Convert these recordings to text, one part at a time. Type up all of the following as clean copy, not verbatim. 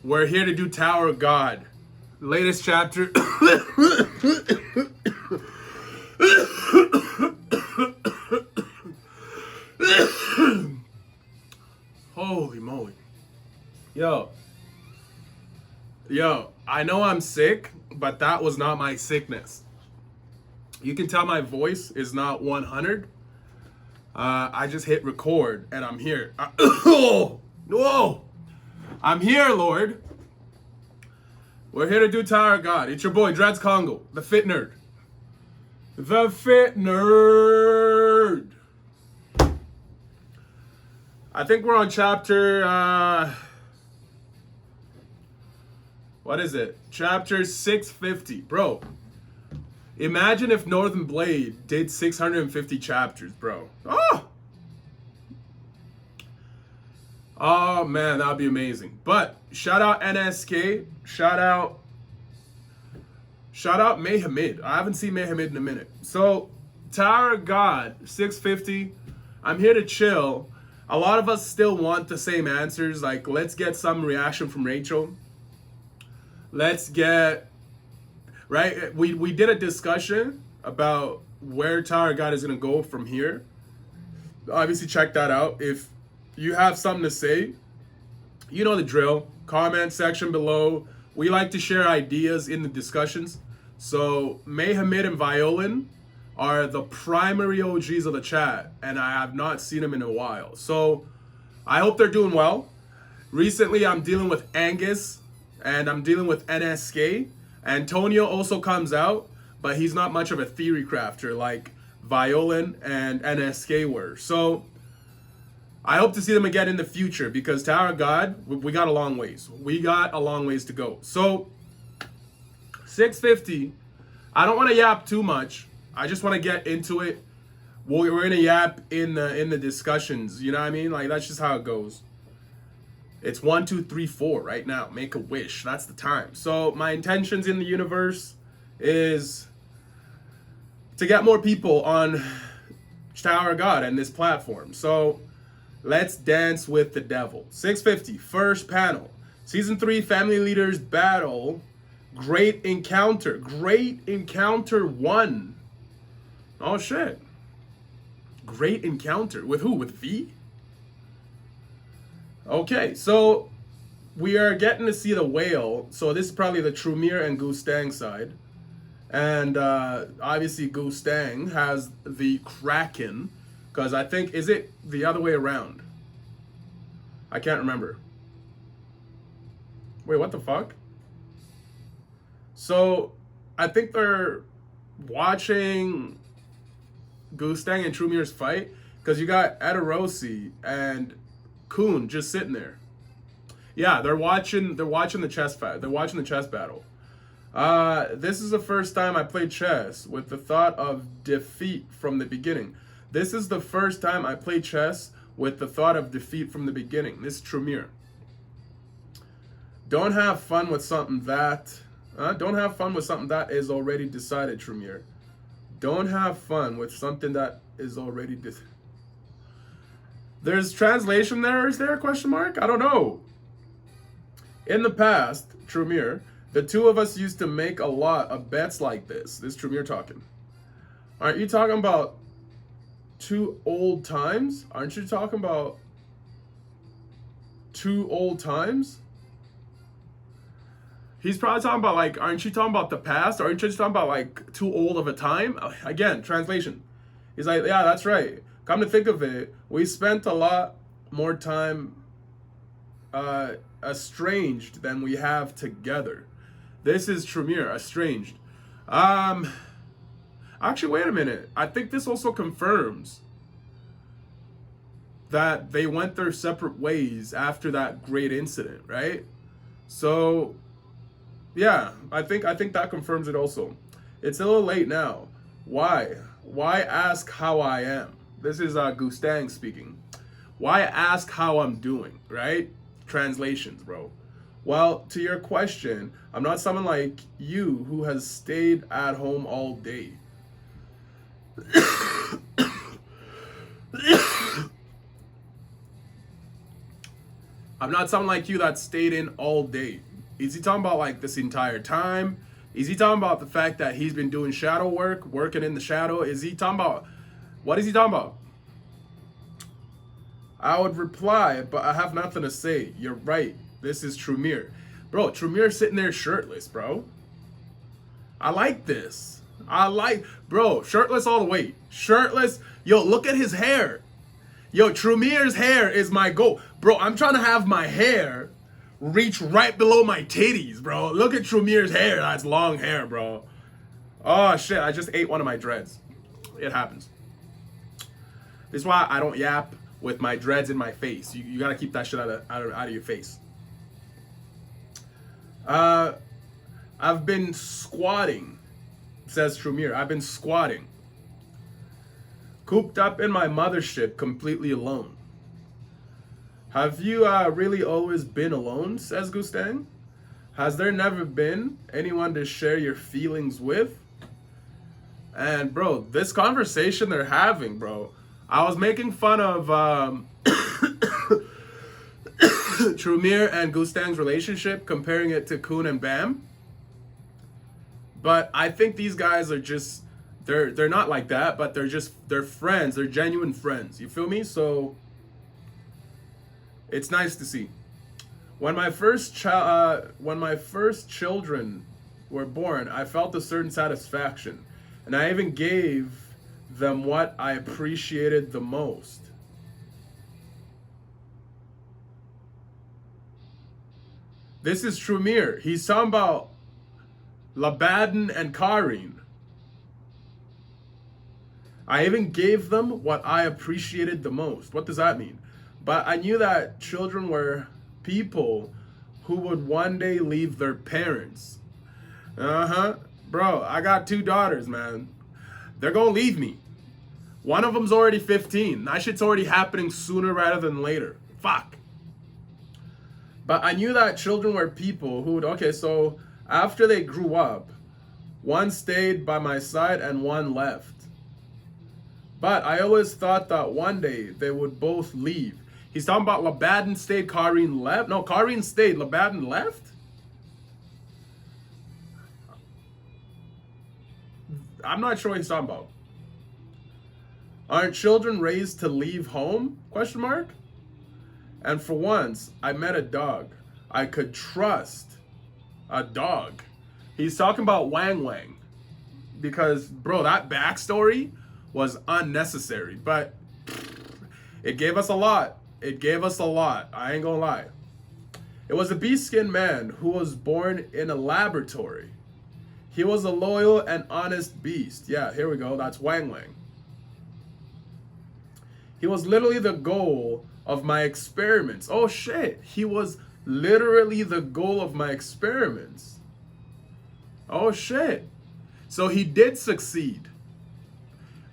We're here to do Tower of God. Latest chapter. Holy moly. Yo. Yo, I know I'm sick, but that was not my sickness. You can tell my voice is not 100. I just hit record and I'm here. Whoa! I'm here, Lord. We're here to do Tower of God. It's your boy, Dreads Congo, the fit nerd. The fit nerd. I think we're on chapter, what is it? Chapter 650. Bro, imagine if Northern Blade did 650 chapters, bro. Oh man, that'd be amazing. But shout out NSK, shout out Mayhamid. I haven't seen Mayhamid in a minute. So Tower of God 650. I'm here to chill. A lot of us still want the same answers. Like, let's get some reaction from Rachel. Let's get right. We did a discussion about where Tower of God is gonna go from here. Obviously, check that out. If you have something to say, you know the drill. Comment section below. We like to share ideas in the discussions. So Mayhamid and Violin are the primary OGs of the chat, and I have not seen them in a while. So I hope they're doing well. Recently, I'm dealing with Angus, and I'm dealing with NSK. Antonio also comes out, but he's not much of a theory crafter like Violin and NSK were. So I hope to see them again in the future because Tower of God, we got a long ways. We got a long ways to go. So 650, I don't want to yap too much. I just want to get into it. We're going to yap in the discussions. You know what I mean? Like, that's just how it goes. It's 1, 2, 3, 4 right now. Make a wish. That's the time. So my intentions in the universe is to get more people on Tower of God and this platform. So let's dance with the devil. 650, first panel. Season 3, Family Leaders Battle. Great Encounter. Great Encounter 1. Oh, shit. Great Encounter. With who? With V? Okay, so we are getting to see the whale. So this is probably the Truemere and Gustang side. And obviously Gustang has the Kraken. Because I think, is it the other way around? I can't remember. Wait, what the fuck? So I think they're watching Gustang and Truemere's fight. Because you got Adarosi and Kuhn just sitting there. Yeah, they're watching the chess fight. They're watching the chess battle. This is the first time I played chess with the thought of defeat from the beginning. This is the first time I played chess with the thought of defeat from the beginning. This is Truemere. Don't have fun with something that is already decided, Truemere. Don't have fun with something that is already decided. There's translation there. Is there a question mark? I don't know. In the past, Truemere, the two of us used to make a lot of bets like this. This Truemere talking. Aren't you talking about two old times? Aren't you talking about two old times? He's probably talking about, like, aren't you talking about the past? Aren't you just talking about, like, too old of a time? Again, translation. He's like, yeah, that's right. Come to think of it, we spent a lot more time estranged than we have together. This is Trumere, estranged. Actually, wait a minute. I think this also confirms that they went their separate ways after that great incident, right? So, yeah, I think that confirms it also. It's a little late now. Why? Why ask how I am? This is Gustang speaking. Why ask how I'm doing, right? Translations, bro. Well, to your question, I'm not someone like you who has stayed at home all day. I'm not someone like you that stayed in all day. Is he talking about like this entire time? Is he talking about the fact that he's been doing shadow work, working in the shadow? Is he talking about, what is he talking about? I would reply, but I have nothing to say. You're right. This is Truemere. Bro, Truemere sitting there shirtless, bro. I like this. Bro, shirtless all the way. Shirtless. Yo, look at his hair. Yo, Truemere's hair is my goal. Bro, I'm trying to have my hair reach right below my titties, bro. Look at Truemere's hair. That's long hair, bro. Oh, shit. I just ate one of my dreads. It happens. This is why I don't yap with my dreads in my face. You got to keep that shit out of your face. I've been squatting, says Truemere. I've been squatting. Cooped up in my mothership, completely alone. Have you really always been alone, says Gustang? Has there never been anyone to share your feelings with? And bro, this conversation they're having, bro, I was making fun of Truemere and Gustang's relationship, comparing it to Kun and Bam. But I think these guys are just, they're not like that, but they're friends. They're genuine friends. You feel me? So it's nice to see. When my first children were born, I felt a certain satisfaction, and I even gave them what I appreciated the most. This is Truemere. He's talking about Labaddon and Karine. I even gave them what I appreciated the most. What does that mean? But I knew that children were people who would one day leave their parents. Bro, I got 2 daughters, man. They're gonna leave me. One of them's already 15. That shit's already happening sooner rather than later. Fuck. But I knew that children were people who would, okay, so after they grew up, one stayed by my side and one left. But I always thought that one day they would both leave. He's talking about Labaddon stayed, Karine left. No, Karine stayed, Labaddon left? I'm not sure what he's talking about. Aren't children raised to leave home? Question mark. And for once, I met a dog. I could trust a dog. He's talking about Wang Wang. Because, bro, that backstory was unnecessary. But it gave us a lot. It gave us a lot. I ain't gonna lie. It was a beast-skinned man who was born in a laboratory. He was a loyal and honest beast. Yeah, here we go. That's Wang Wang. He was literally the goal of my experiments. Oh shit. He was literally the goal of my experiments. Oh shit. So he did succeed.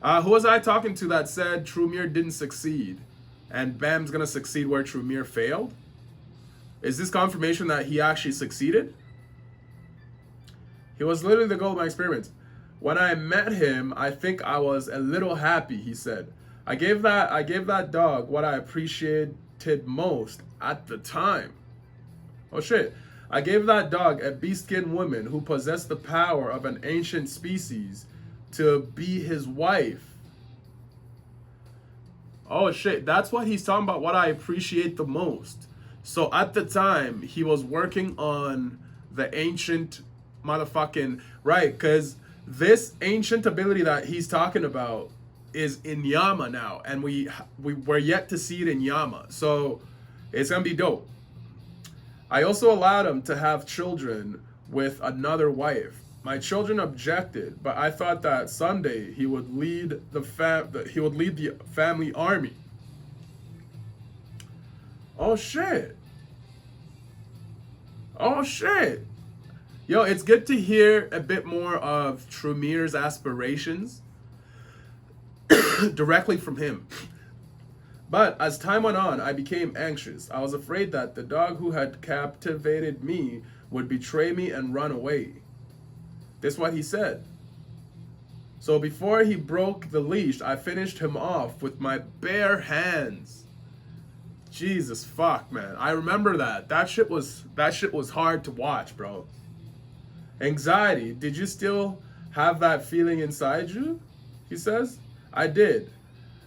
Who was I talking to that said Truemere didn't succeed and Bam's gonna succeed where Truemere failed? Is this confirmation that he actually succeeded? He was literally the goal of my experiments. When I met him, I think I was a little happy, he said. I gave that dog what I appreciated most at the time. Oh shit. I gave that dog a beast-skinned woman who possessed the power of an ancient species to be his wife. Oh shit, that's what he's talking about, what I appreciate the most. So at the time, he was working on the ancient motherfucking, right, because this ancient ability that he's talking about is in Yama now, and we're yet to see it in Yama. So it's gonna be dope. I also allowed him to have children with another wife. My children objected, but I thought that someday he would lead the family army. Oh shit. Oh shit. Yo, it's good to hear a bit more of Truemere's aspirations directly from him. But as time went on, I became anxious. I was afraid that the dog who had captivated me would betray me and run away. That's what he said. So before he broke the leash, I finished him off with my bare hands. Jesus fuck, man. I remember that. That shit was hard to watch, bro. Anxiety. Did you still have that feeling inside you? He says. I did.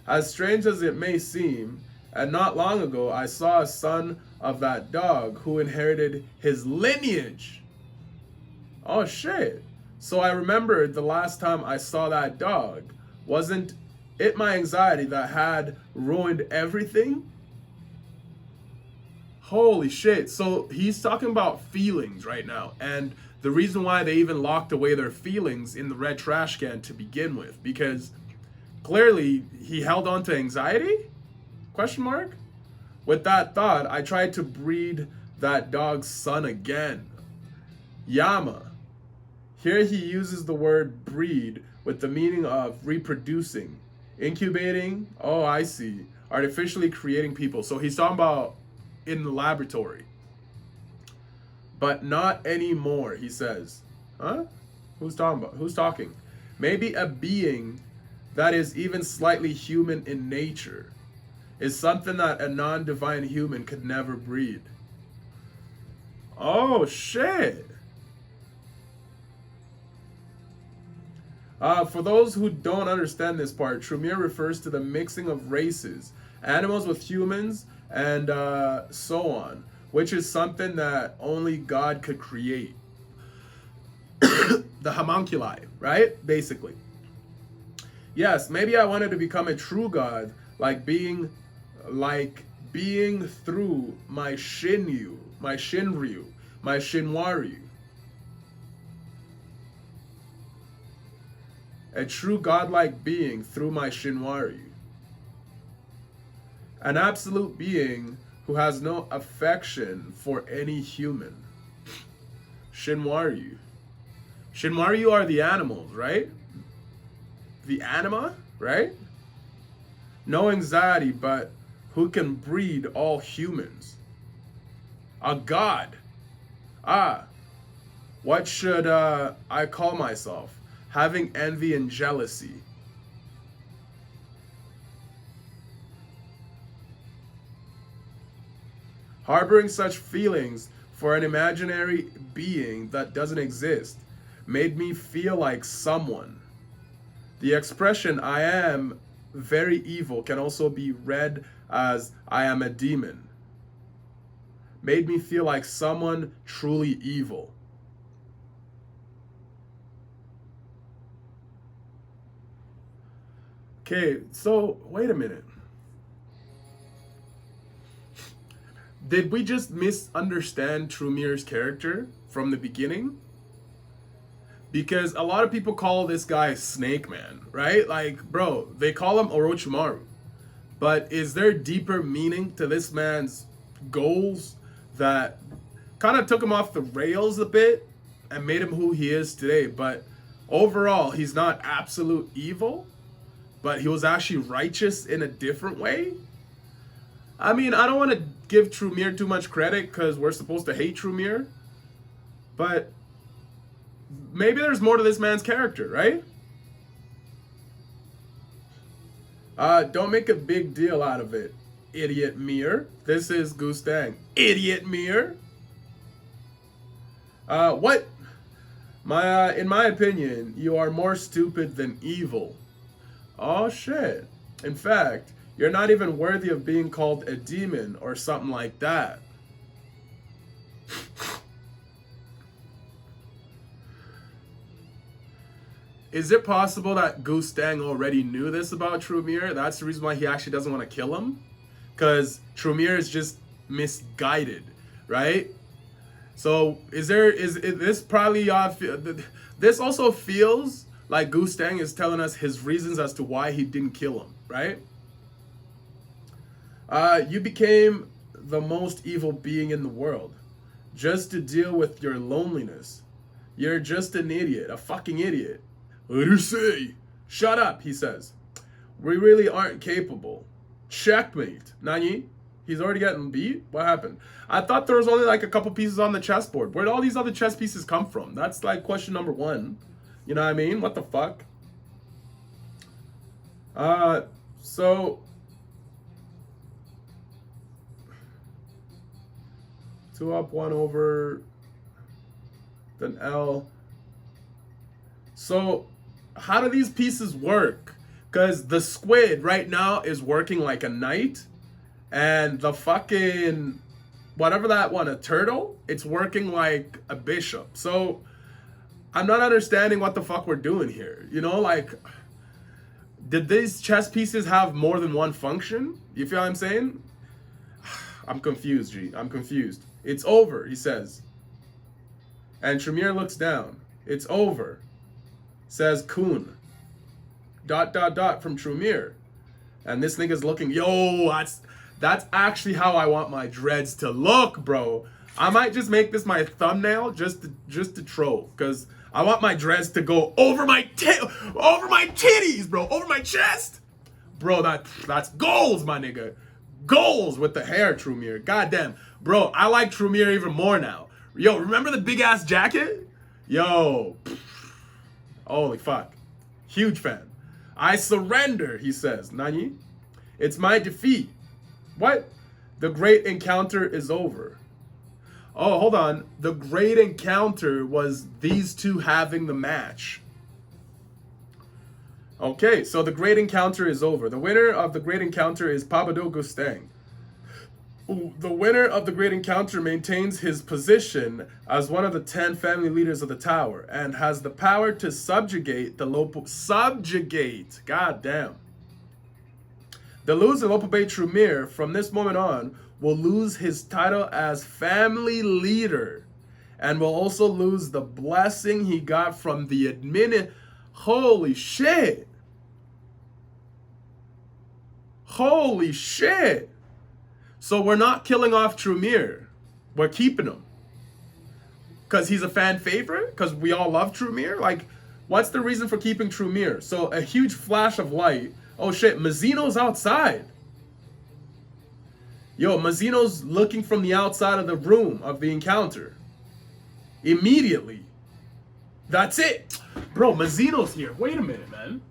As strange as it may seem, and not long ago I saw a son of that dog who inherited his lineage. Oh shit. So I remembered the last time I saw that dog. Wasn't it my anxiety that had ruined everything? Holy shit. So he's talking about feelings right now. And the reason why they even locked away their feelings in the red trash can to begin with. Because clearly he held on to anxiety? Question mark? With that thought, I tried to breed that dog's son again. Yama. Here he uses the word breed with the meaning of reproducing, incubating, oh I see, artificially creating people. So he's talking about in the laboratory. But not anymore, he says. Huh? Who's talking about? Who's talking? Maybe a being that is even slightly human in nature is something that a non-divine human could never breed. Oh shit. For those who don't understand this part, Trumere refers to the mixing of races, animals with humans, and so on, which is something that only God could create. The homunculi, right? Basically. Yes, maybe I wanted to become a true God, like being through my Shinryu, my Shinwaryu. A true godlike being through my Shinwaryu. An absolute being who has no affection for any human. Shinwaryu. Shinwaryu are the animals, right? The anima, right? No anxiety, but who can breed all humans. A god. What should I call myself? Having envy and jealousy. Harboring such feelings for an imaginary being that doesn't exist made me feel like someone. The expression I am very evil can also be read as I am a demon. Made me feel like someone truly evil. Okay, so wait a minute. Did we just misunderstand Trumere's character from the beginning? Because a lot of people call this guy Snake Man, right? Like, bro, they call him Orochimaru. But is there deeper meaning to this man's goals that kind of took him off the rails a bit and made him who he is today? But overall, he's not absolute evil, but he was actually righteous in a different way. I mean, I don't want to give Trumere too much credit because we're supposed to hate Trumere, but maybe there's more to this man's character, right? Don't make a big deal out of it, idiot Mir. This is Goose Dang. Idiot Mir. What? In my opinion, you are more stupid than evil. Oh shit. In fact, you're not even worthy of being called a demon or something like that. Is it possible that Goose Dang already knew this about Trumere? That's the reason why he actually doesn't want to kill him? Because Trumere is just misguided, right? So is this probably this also feels like Goose Dang is telling us his reasons as to why he didn't kill him, right? You became the most evil being in the world just to deal with your loneliness. You're just an idiot, a fucking idiot. What do you say? Shut up, he says. We really aren't capable. Checkmate. Nani? He's already getting beat? What happened? I thought there was only like a couple pieces on the chessboard. Where'd all these other chess pieces come from? That's like question number one. You know what I mean? What the fuck? So 2 up, 1 over, then L. So how do these pieces work? Because the squid right now is working like a knight, and the fucking whatever that one, a turtle, it's working like a bishop. So I'm not understanding what the fuck we're doing here. You know, like, did these chess pieces have more than one function? You feel what I'm saying? I'm confused, G. I'm confused. It's over, he says. And Trumere looks down. It's over, says Kuhn. ... from Trumere. And this nigga's looking, yo, that's actually how I want my dreads to look, bro. I might just make this my thumbnail just to troll, because I want my dreads to go over my titties, bro, over my chest. Bro, that's goals, my nigga. Goals with the hair, Trumere. Goddamn. Bro, I like Trumere even more now. Yo, remember the big ass jacket? Yo. Holy fuck. Huge fan. I surrender, he says. Nani? It's my defeat. What? The great encounter is over. Oh, hold on. The great encounter was these two having the match. Okay, so the great encounter is over. The winner of the great encounter is Pabado Gustang. The winner of the great encounter maintains his position as one of the 10 family leaders of the tower and has the power to subjugate the Lopo... Subjugate! God damn. The loser, Lopobey Trumere, from this moment on, will lose his title as family leader and will also lose the blessing he got from the admin... Holy shit! Holy shit! So we're not killing off Trumere. We're keeping him. Because he's a fan favorite? Because we all love Trumere? Like, what's the reason for keeping Trumere? So a huge flash of light. Oh shit, Mazzino's outside. Yo, Mazzino's looking from the outside of the room of the encounter. Immediately. That's it. Bro, Mazzino's here. Wait a minute, man.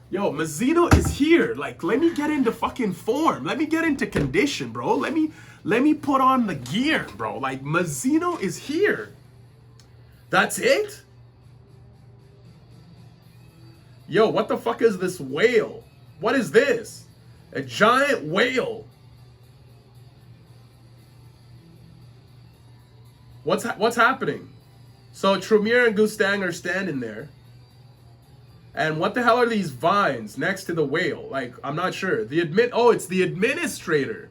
Yo, Mazzino is here. Like, let me get into fucking form. Let me get into condition, bro. Let me put on the gear, bro. Like, Mazzino is here. That's it? Yo, what the fuck is this whale? What is this? A giant whale. What's happening? So Trumere and Gustang are standing there. And what the hell are these vines next to the whale? Like, I'm not sure. It's the administrator.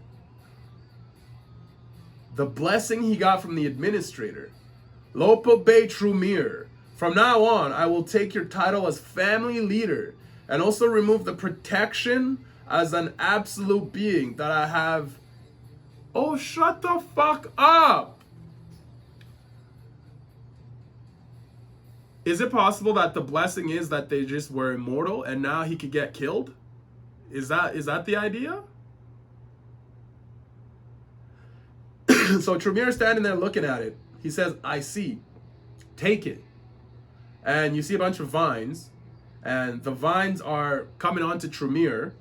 The blessing he got from the administrator. Lopo Bay Trumere. From now on, I will take your title as family leader and also remove the protection as an absolute being that I have. Oh, shut the fuck up. Is it possible that the blessing is that they just were immortal and now he could get killed? Is that the idea? So Trumere's standing there looking at it. He says, I see. Take it. And you see a bunch of vines. And the vines are coming onto Trumere.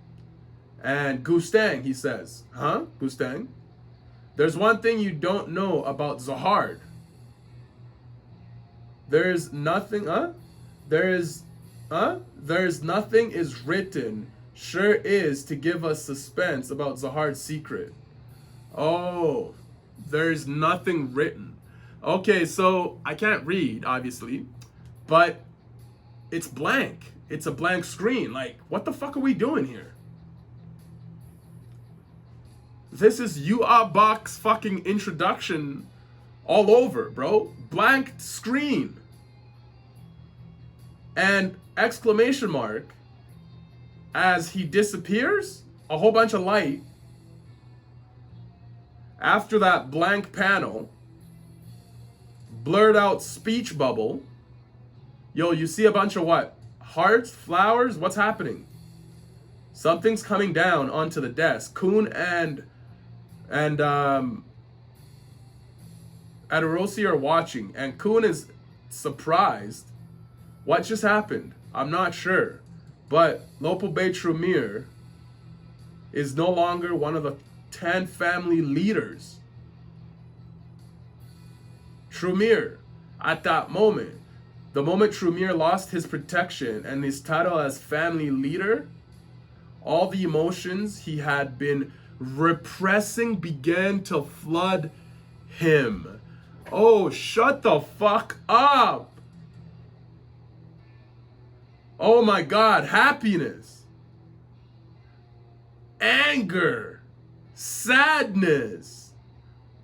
And Gustang, he says. Huh, Gustang? There's one thing you don't know about Zahard. There's nothing, There's nothing is written. Sure is to give us suspense about Zahard's secret. Oh, there's nothing written. Okay, so I can't read, obviously, but it's blank. It's a blank screen. Like, what the fuck are we doing here? This is UA box fucking introduction all over, bro. Blank screen. And exclamation mark as he disappears, a whole bunch of light. After that blank panel, blurred out speech bubble. Yo, you see a bunch of what? Hearts, flowers, what's happening? Something's coming down onto the desk. Kuhn and Aderosi are watching, and Kuhn is surprised. What just happened? I'm not sure. But Lopo Bay Trumere is no longer one of the 10 family leaders. Truemere, at that moment, the moment Truemere lost his protection and his title as family leader, all the emotions he had been repressing began to flood him. Oh, shut the fuck up. Oh my God, happiness, anger, sadness,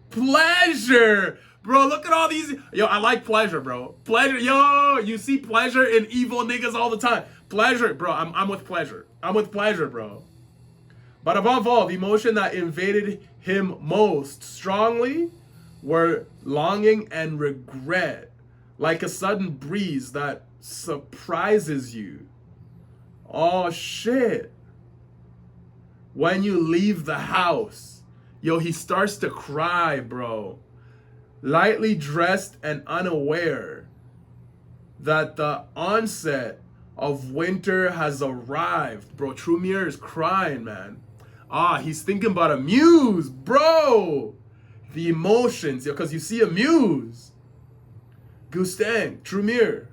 pleasure. Bro, look at all these. Yo, I like pleasure, bro. Pleasure. Yo, you see pleasure in evil niggas all the time. Pleasure, bro. I'm with pleasure. I'm with pleasure, bro. But above all, the emotion that invaded him most strongly were longing and regret, like a sudden breeze that surprises you. Oh shit. When you leave the house, yo, he starts to cry, bro. Lightly dressed and unaware that the onset of winter has arrived. Bro, Trumere is crying, man. He's thinking about a muse, bro. The emotions, yo, because you see a muse. Gustang, Trumere.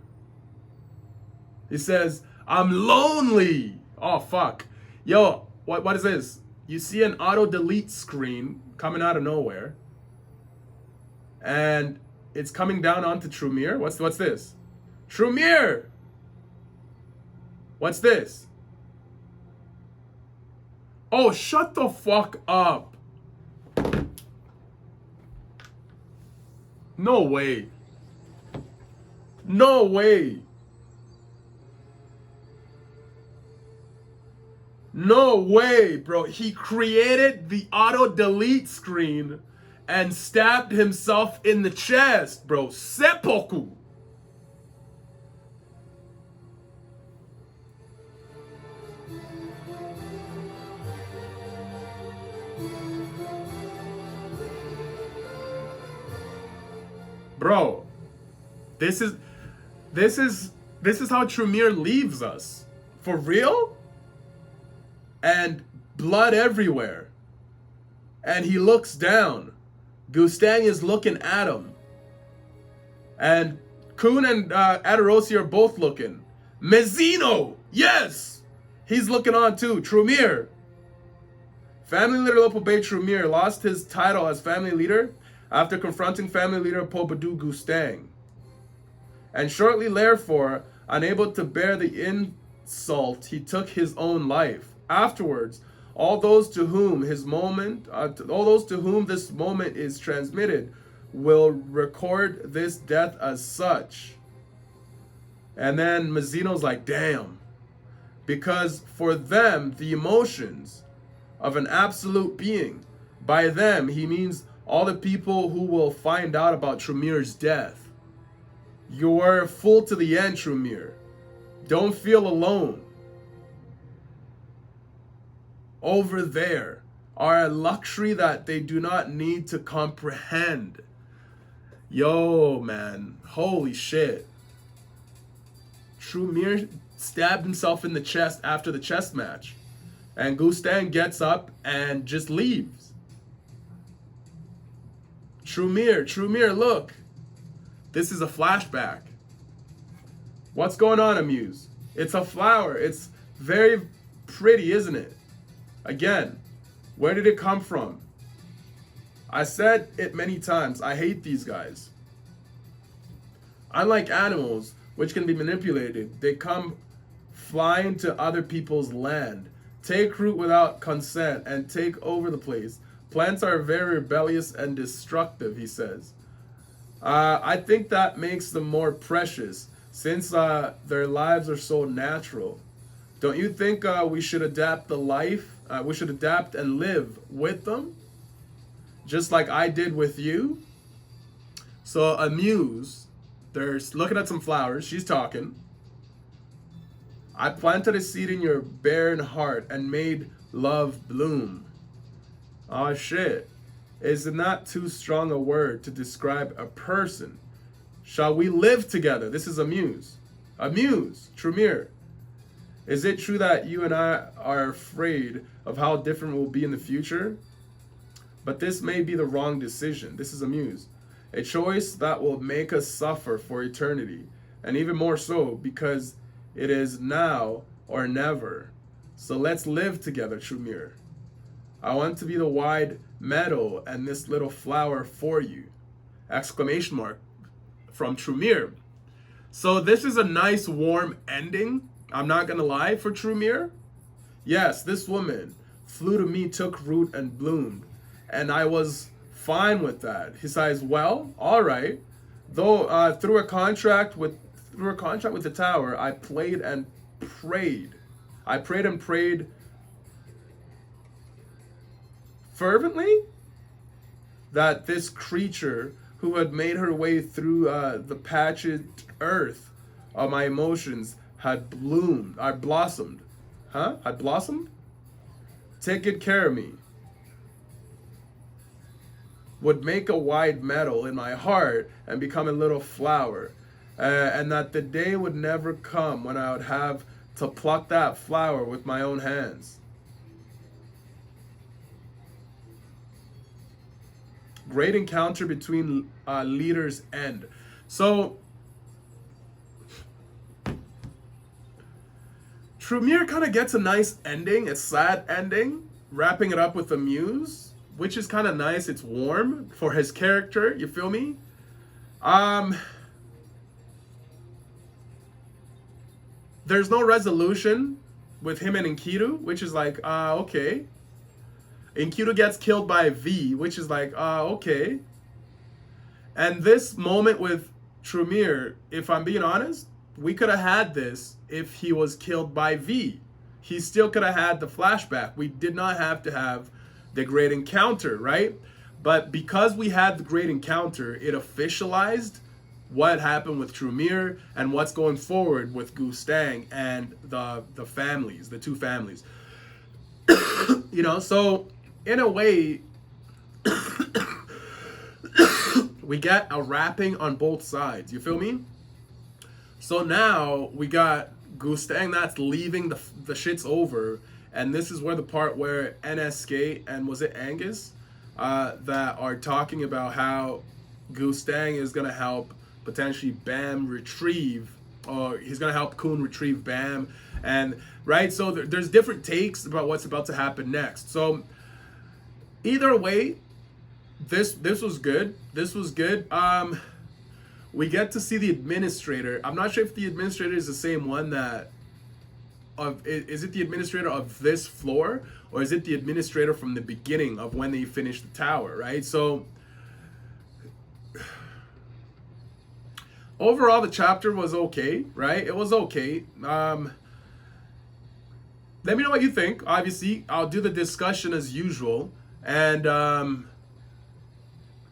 He says, I'm lonely. Oh, fuck. Yo, what is this? You see an auto-delete screen coming out of nowhere. And it's coming down onto Trumere. What's this? Trumere! What's this? Oh, shut the fuck up. No way. No way. No way, bro. He created the auto-delete screen and stabbed himself in the chest, bro. Seppuku. Bro, this is how Trumere leaves us. For real? And blood everywhere. And he looks down. Gustang is looking at him. And Kun and Aderosi are both looking. Mezzino! Yes! He's looking on too. Trumere. Family leader Lopobey Trumere lost his title as family leader after confronting family leader Pobadu Gustang. And shortly thereafter, unable to bear the insult, he took his own life. Afterwards, all those to whom this moment is transmitted will record this death as such. And then Mazzino's like, damn. Because for them, the emotions of an absolute being, by them, he means all the people who will find out about Trumere's death. You're full to the end, Trumere. Don't feel alone. Over there are a luxury that they do not need to comprehend. Yo, man. Holy shit. Trumere stabbed himself in the chest after the chess match. And Gustang gets up and just leaves. Trumere, look. This is a flashback. What's going on, Amuse? It's a flower. It's very pretty, isn't it? Again, where did it come from? I said it many times. I hate these guys. Unlike animals, which can be manipulated, they come flying to other people's land, take root without consent, and take over the place. Plants are very rebellious and destructive, he says. I think that makes them more precious, since their lives are so natural. Don't you think we should adapt we should adapt and live with them? Just like I did with you? So a muse, they're looking at some flowers, she's talking. I planted a seed in your barren heart and made love bloom. Oh shit. Is it not too strong a word to describe a person? Shall we live together? This is a muse. A muse, Trumere. Is it true that you and I are afraid of how different we'll be in the future? But this may be the wrong decision. This is a muse. A choice that will make us suffer for eternity, and even more so because it is now or never. So let's live together, Trumere. I want to be the wide meadow and this little flower for you. Exclamation mark from Trumere. So this is a nice warm ending. I'm not gonna lie for Trumere. Yes, this woman flew to me, took root and bloomed, and I was fine with that. He says, "Well, all right. Though through a contract with the tower, I played and prayed. I prayed and prayed fervently that this creature who had made her way through the patched earth of my emotions had bloomed, I blossomed, had blossomed. Take good care of me. Would make a wide meadow in my heart and become a little flower, and that the day would never come when I would have to pluck that flower with my own hands." Great encounter between leaders end. So Trumere kind of gets a nice ending, a sad ending, wrapping it up with a muse, which is kind of nice. It's warm for his character, you feel me? There's no resolution with him and Enkidu, which is like, okay. Enkidu gets killed by V, which is like, okay. And this moment with Trumere, if I'm being honest, we could have had this if he was killed by V. He still could have had the flashback. We did not have to have the great encounter, right? But because we had the great encounter, it officialized what happened with Trumere and what's going forward with Gustang and the families, the two families. You know, so in a way, we get a wrapping on both sides. You feel me? So now we got Gustang that's leaving, the shit's over, and this is where the part where NSK and was it Angus that are talking about how Gustang is gonna help potentially Bam retrieve, or he's gonna help Kun retrieve Bam, and right. So there's different takes about what's about to happen next. So either way, this was good. This was good. We get to see the administrator. I'm not sure if the administrator is the same one that is it the administrator of this floor, or is it the administrator from the beginning of when they finished the tower, right? So overall, the chapter was okay, right? It was okay. Let me know what you think. Obviously, I'll do the discussion as usual. And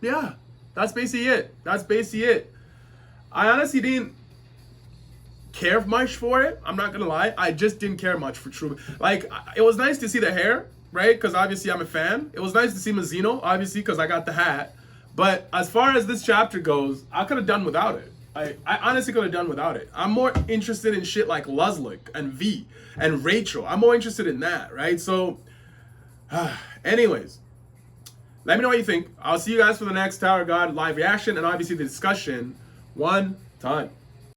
yeah, that's basically it. That's basically it. I honestly didn't care much for it. I'm not gonna lie. I just didn't care much for Truemere. Like, it was nice to see the hair, right? Because obviously I'm a fan. It was nice to see Mazzino, obviously, because I got the hat. But as far as this chapter goes, I could have done without it. I honestly could have done without it. I'm more interested in shit like Luzlik and V and Rachel. I'm more interested in that, right? So, anyways, let me know what you think. I'll see you guys for the next Tower God live reaction and obviously the discussion one time.